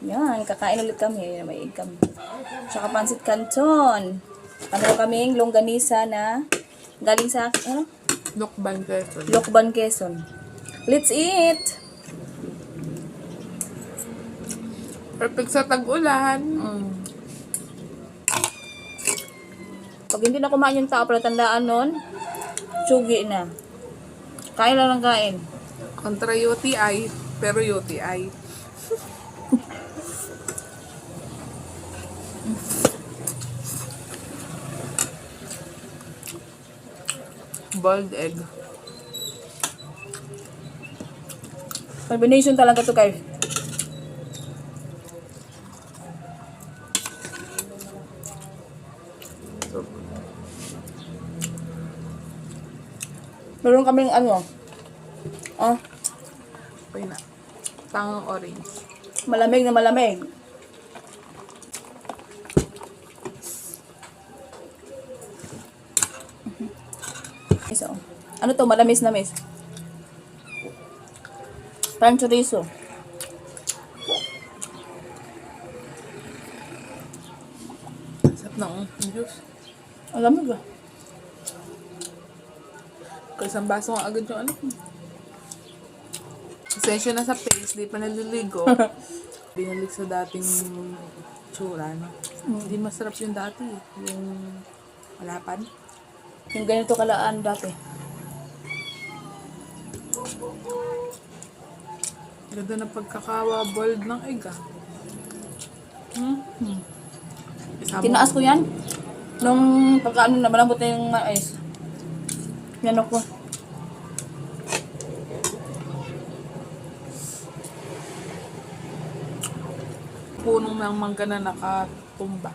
Yan, kakain ulit kami. May egg kami. Tsaka pansit canton. Ano kaming longganisa na galing sa, ano? Lokban Quezon. Lokban, Quezon. Let's eat! Perfect sa tag-ulan. Pag hindi na kumain yung tao, pala tandaan nun, sugi na. Kain lang ng kain. Kontra UTI, pero UTI. Boiled egg. Combination talaga to guys. So, Meron kaming ano, okay na. Tangang orange. malamig na malamig. Isa. Ano to? Malamis na miss. Parang chorizo. Sarap na juice. Ang lamig ah. Kaya isang baso nga agad yung ano. Pasensya na sa face, di pa naliligo. Binalik sa dating tsura, no? Hindi masarap yung dati, yung malapan. Yung ganito kalaan dati. Ganda na pagkakawa boiled ng egg, ah. Isama- Tinaas ko yan. Nung pagkaano na malambot na yung mais. Yan ako. Punong ng mangga na nakatumba.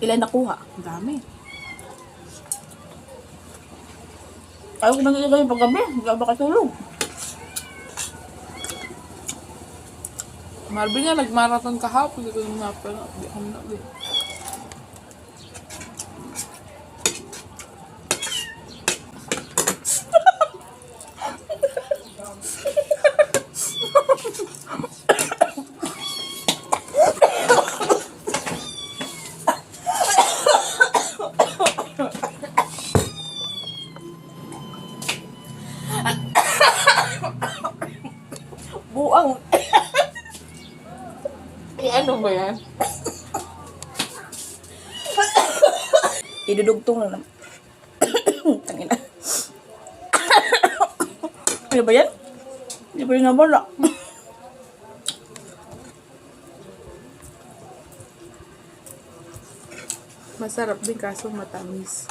Ilan nakuha? Ang dami. Ayaw ko nang ilagay yung paggabi. Hindi ako makatulog. Marvin nga, nag-marathon kahapon. Hindi ko nung napala. Hindi ako nabili. Buang. Ano ba yan? Idudugtong na naman. Tangina. Ano ba yan? Hindi pa rin nabala. Masarap din kaso matamis.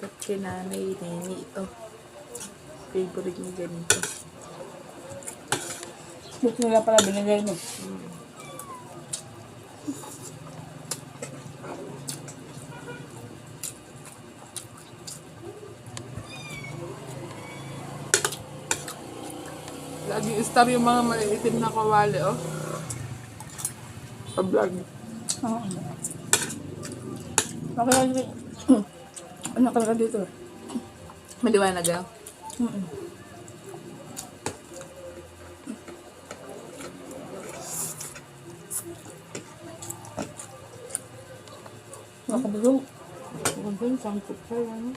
At kinanay nini ito. Favorite niya ganito. Gusto nila pala binigay mo. Lagi star yung mga maiitim na kawali, oh. Sa vlog. Oo. Okay. Ano talaga dito? Maliwanag, ah. Nakabulong. Maganda yung sangkot sa'yo, ano?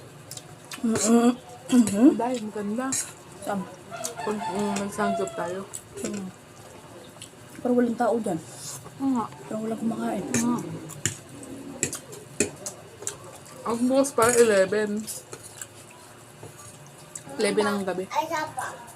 Dahil, maganda. Sam. Kung nagsangkot tayo. Pero walang tao dyan. Nga. Pero walang kumakain. Ang bukas para 11. 11 ng gabi. Ay, sapa.